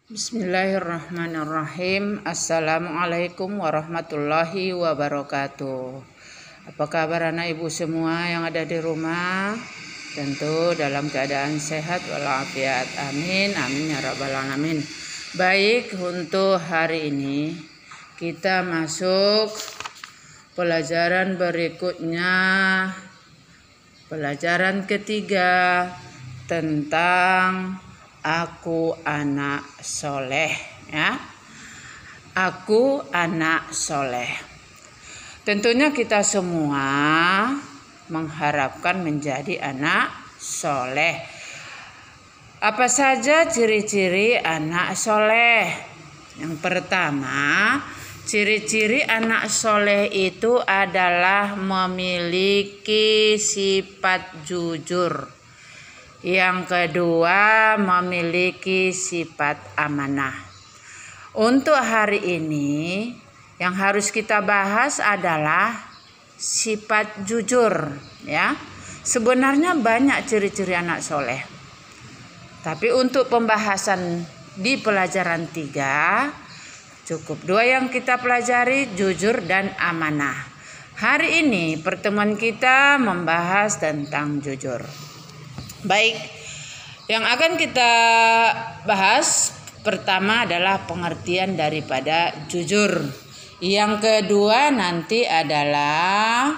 Bismillahirrahmanirrahim. Assalamualaikum warahmatullahi wabarakatuh. Apa kabar anak ibu semua yang ada di rumah? Tentu dalam keadaan sehat walafiat. Amin, amin ya rabbal alamin. Baik, untuk hari ini kita masuk pelajaran berikutnya. Pelajaran ketiga tentang aku anak soleh, ya. Aku anak soleh. Tentunya kita semua mengharapkan menjadi anak soleh. Apa saja ciri-ciri anak soleh? Yang pertama, ciri-ciri anak soleh itu adalah memiliki sifat jujur. Yang kedua, memiliki sifat amanah. Untuk hari ini yang harus kita bahas adalah sifat jujur, ya. Sebenarnya banyak ciri-ciri anak soleh. Tapi untuk pembahasan di pelajaran 3 cukup 2 yang kita pelajari, jujur dan amanah. Hari ini pertemuan kita membahas tentang jujur. Baik, yang akan kita bahas pertama adalah pengertian daripada jujur. Yang kedua nanti adalah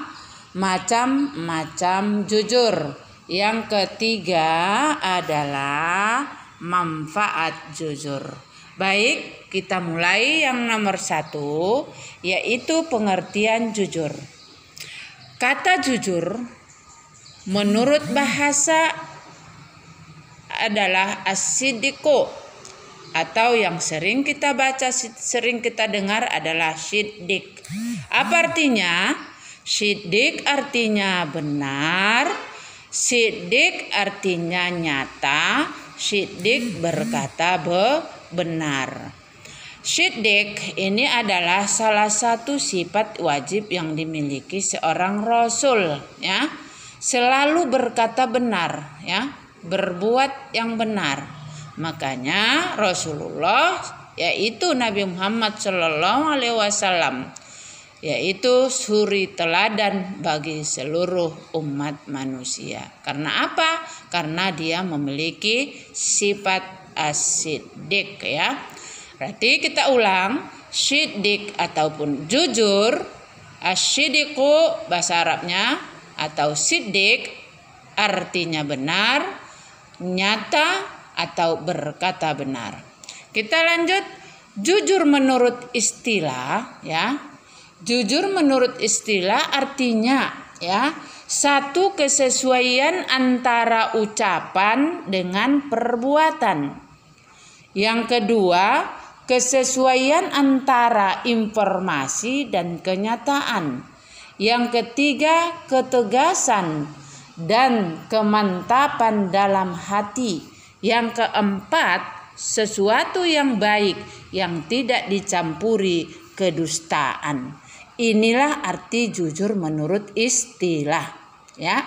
macam-macam jujur. Yang ketiga adalah manfaat jujur. Baik, kita mulai yang nomor 1, yaitu pengertian jujur. Kata jujur menurut bahasa adalah as-siddiqu, atau yang sering kita baca, sering kita dengar adalah siddiq. Apa artinya? Siddiq artinya benar, siddiq artinya nyata, siddiq berkata benar. Siddiq ini adalah salah satu sifat wajib yang dimiliki seorang rasul, ya. Selalu berkata benar, ya. Berbuat yang benar. Makanya Rasulullah, yaitu Nabi Muhammad SAW, yaitu suri teladan bagi seluruh umat manusia. Karena apa? Karena dia memiliki sifat as-siddiq, ya. Berarti kita ulang, siddiq ataupun jujur, as-siddiqu bahasa Arabnya atau siddiq artinya benar, nyata atau berkata benar. Kita lanjut, jujur menurut istilah, ya. Jujur menurut istilah artinya, ya, satu kesesuaian antara ucapan dengan perbuatan. Yang kedua, kesesuaian antara informasi dan kenyataan. Yang ketiga, ketegasan dan kemantapan dalam hati. Yang keempat, sesuatu yang baik yang tidak dicampuri kedustaan. Inilah arti jujur menurut istilah, ya.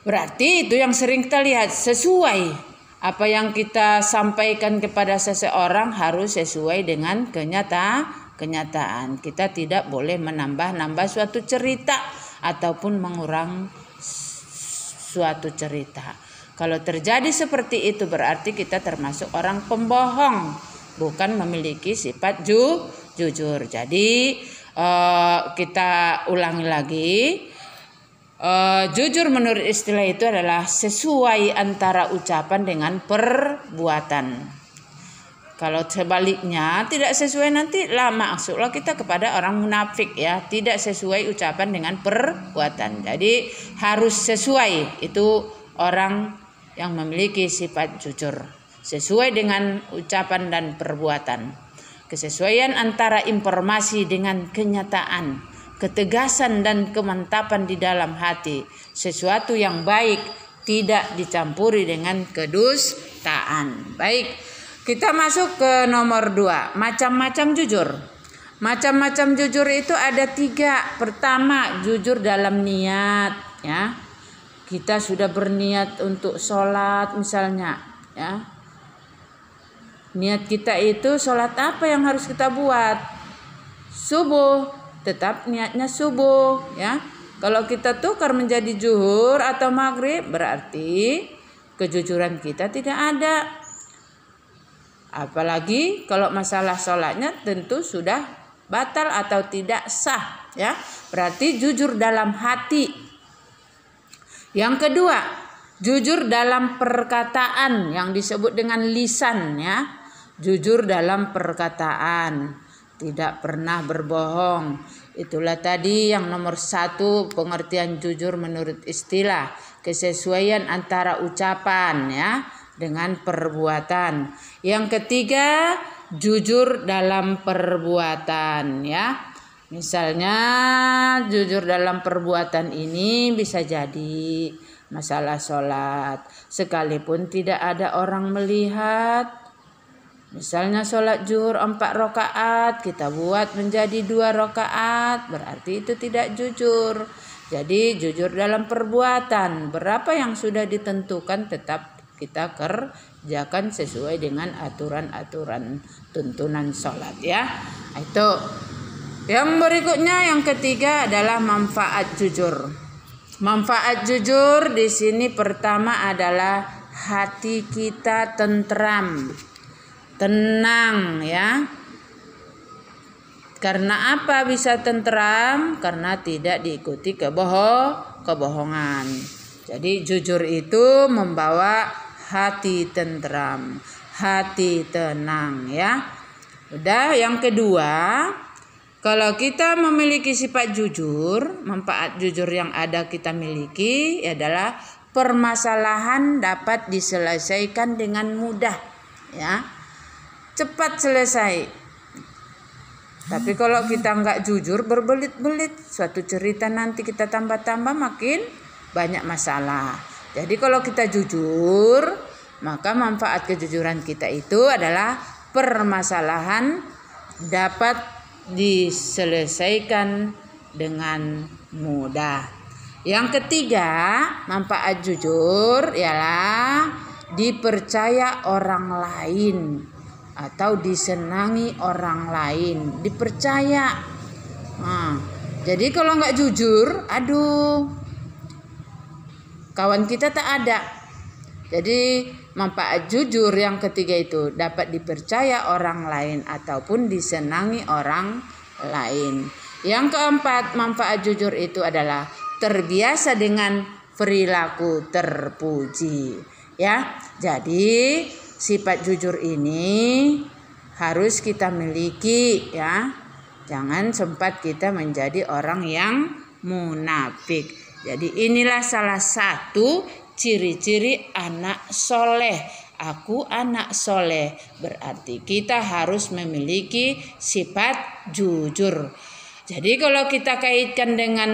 Berarti itu yang sering kita lihat, sesuai apa yang kita sampaikan kepada seseorang harus sesuai dengan kenyataan. Kita tidak boleh menambah-nambah suatu cerita ataupun mengurang suatu cerita. Kalau terjadi seperti itu berarti kita termasuk orang pembohong, bukan memiliki sifat jujur. Jadi kita ulangi lagi, jujur menurut istilah itu adalah sesuai antara ucapan dengan perbuatan. Kalau sebaliknya tidak sesuai, nanti masuklah kita kepada orang munafik, ya, tidak sesuai ucapan dengan perbuatan. Jadi harus sesuai, itu orang yang memiliki sifat jujur, sesuai dengan ucapan dan perbuatan. Kesesuaian antara informasi dengan kenyataan, ketegasan dan kemantapan di dalam hati, sesuatu yang baik tidak dicampuri dengan kedustaan. Baik, kita masuk ke nomor 2, macam-macam jujur. Macam-macam jujur itu ada 3. Pertama, jujur dalam niat, ya. Kita sudah berniat untuk sholat misalnya, ya. Niat kita itu sholat apa yang harus kita buat? Subuh, tetap niatnya subuh ya. Kalau kita tukar menjadi zuhur atau maghrib, berarti kejujuran kita tidak ada. Apalagi kalau masalah sholatnya tentu sudah batal atau tidak sah ya. Berarti jujur dalam hati. Yang kedua, jujur dalam perkataan yang disebut dengan lisan ya. Jujur dalam perkataan, tidak pernah berbohong. Itulah tadi yang nomor 1 pengertian jujur menurut istilah, kesesuaian antara ucapan ya dengan perbuatan. Yang ketiga, jujur dalam perbuatan ya. Misalnya jujur dalam perbuatan ini bisa jadi masalah sholat, sekalipun tidak ada orang melihat. Misalnya sholat zuhur 4 rakaat, kita buat menjadi 2 rakaat, berarti itu tidak jujur. Jadi jujur dalam perbuatan, berapa yang sudah ditentukan tetap kita kerjakan sesuai dengan aturan-aturan tuntunan sholat ya. Itu. Yang berikutnya yang ketiga adalah manfaat jujur. Manfaat jujur di sini pertama adalah hati kita tentram. Tenang ya. Karena apa bisa tentram? Karena tidak diikuti kebohongan. Jadi jujur itu membawa hati tentram, hati tenang ya. Udah, yang kedua, kalau kita memiliki sifat jujur, manfaat jujur yang ada kita miliki adalah permasalahan dapat diselesaikan dengan mudah ya. Cepat selesai. Tapi kalau kita nggak jujur, berbelit-belit, suatu cerita nanti kita tambah-tambah makin banyak masalah. Jadi kalau kita jujur, maka manfaat kejujuran kita itu adalah permasalahan dapat diselesaikan dengan mudah. Yang ketiga, manfaat jujur ialah dipercaya orang lain atau disenangi orang lain, dipercaya. Jadi kalau nggak jujur, aduh, kawan kita tak ada. Jadi manfaat jujur yang ketiga itu dapat dipercaya orang lain ataupun disenangi orang lain. Yang keempat, manfaat jujur itu adalah terbiasa dengan perilaku terpuji. Ya, jadi sifat jujur ini harus kita miliki ya. Jangan sempat kita menjadi orang yang munafik. Jadi inilah salah satu ciri-ciri anak soleh. Aku anak soleh, berarti kita harus memiliki sifat jujur. Jadi kalau kita kaitkan dengan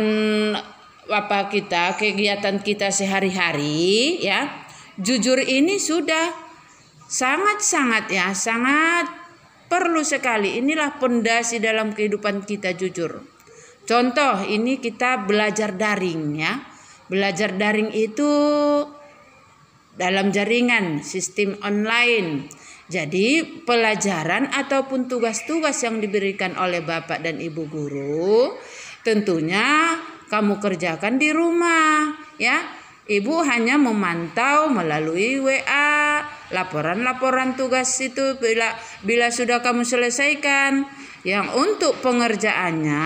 kegiatan kita sehari-hari ya, jujur ini sudah sangat perlu sekali. Inilah pondasi dalam kehidupan kita jujur. Contoh, ini kita belajar daring ya. Belajar daring itu dalam jaringan sistem online. Jadi pelajaran ataupun tugas-tugas yang diberikan oleh Bapak dan Ibu guru tentunya kamu kerjakan di rumah ya. Ibu hanya memantau melalui WA, laporan-laporan tugas itu bila sudah kamu selesaikan. Yang untuk pengerjaannya,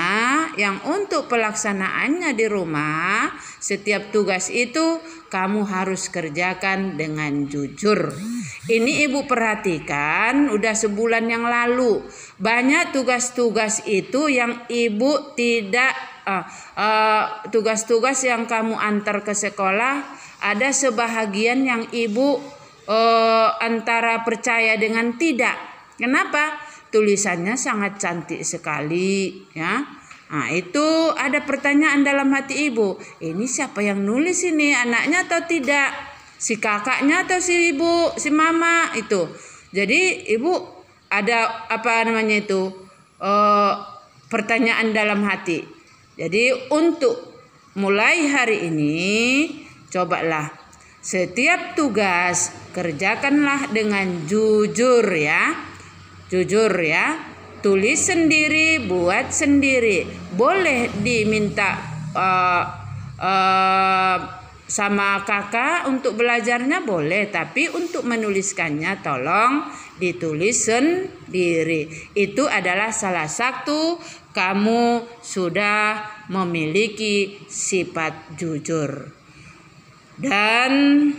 yang untuk pelaksanaannya di rumah, setiap tugas itu kamu harus kerjakan dengan jujur. Ini Ibu perhatikan, udah sebulan yang lalu banyak tugas-tugas itu yang Ibu tidak tugas-tugas yang kamu antar ke sekolah, ada sebahagian yang Ibu antara percaya dengan tidak. Kenapa? Tulisannya sangat cantik sekali ya. Nah, itu ada pertanyaan dalam hati Ibu. Ini siapa yang nulis ini? Anaknya atau tidak? Si kakaknya atau si ibu, si mama itu. Jadi Ibu ada pertanyaan dalam hati. Jadi untuk mulai hari ini cobalah Setiap tugas kerjakanlah dengan jujur ya. Jujur ya. Tulis sendiri, buat sendiri. Boleh diminta sama kakak untuk belajarnya boleh, tapi untuk menuliskannya tolong ditulis sendiri. Itu adalah salah satu kamu sudah memiliki sifat jujur. Dan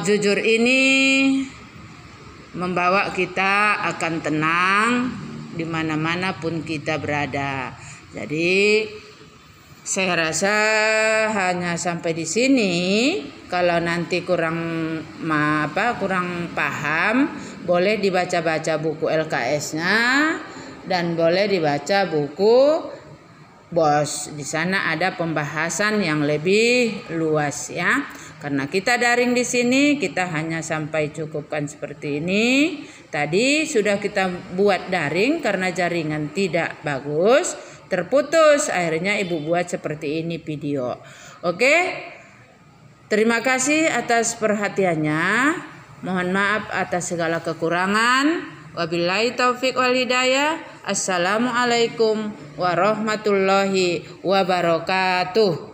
jujur ini membawa kita akan tenang di mana-mana pun kita berada. Jadi saya rasa hanya sampai di sini. Kalau nanti kurang paham, boleh dibaca-baca buku LKS-nya dan boleh dibaca buku BOS. Di sana ada pembahasan yang lebih luas ya. Karena kita daring di sini, kita hanya sampai cukupkan seperti ini. Tadi sudah kita buat daring karena jaringan tidak bagus, terputus. Akhirnya Ibu buat seperti ini video. Oke. Terima kasih atas perhatiannya. Mohon maaf atas segala kekurangan. Wabillahi taufik wal hidayah. Assalamualaikum warahmatullahi wabarakatuh.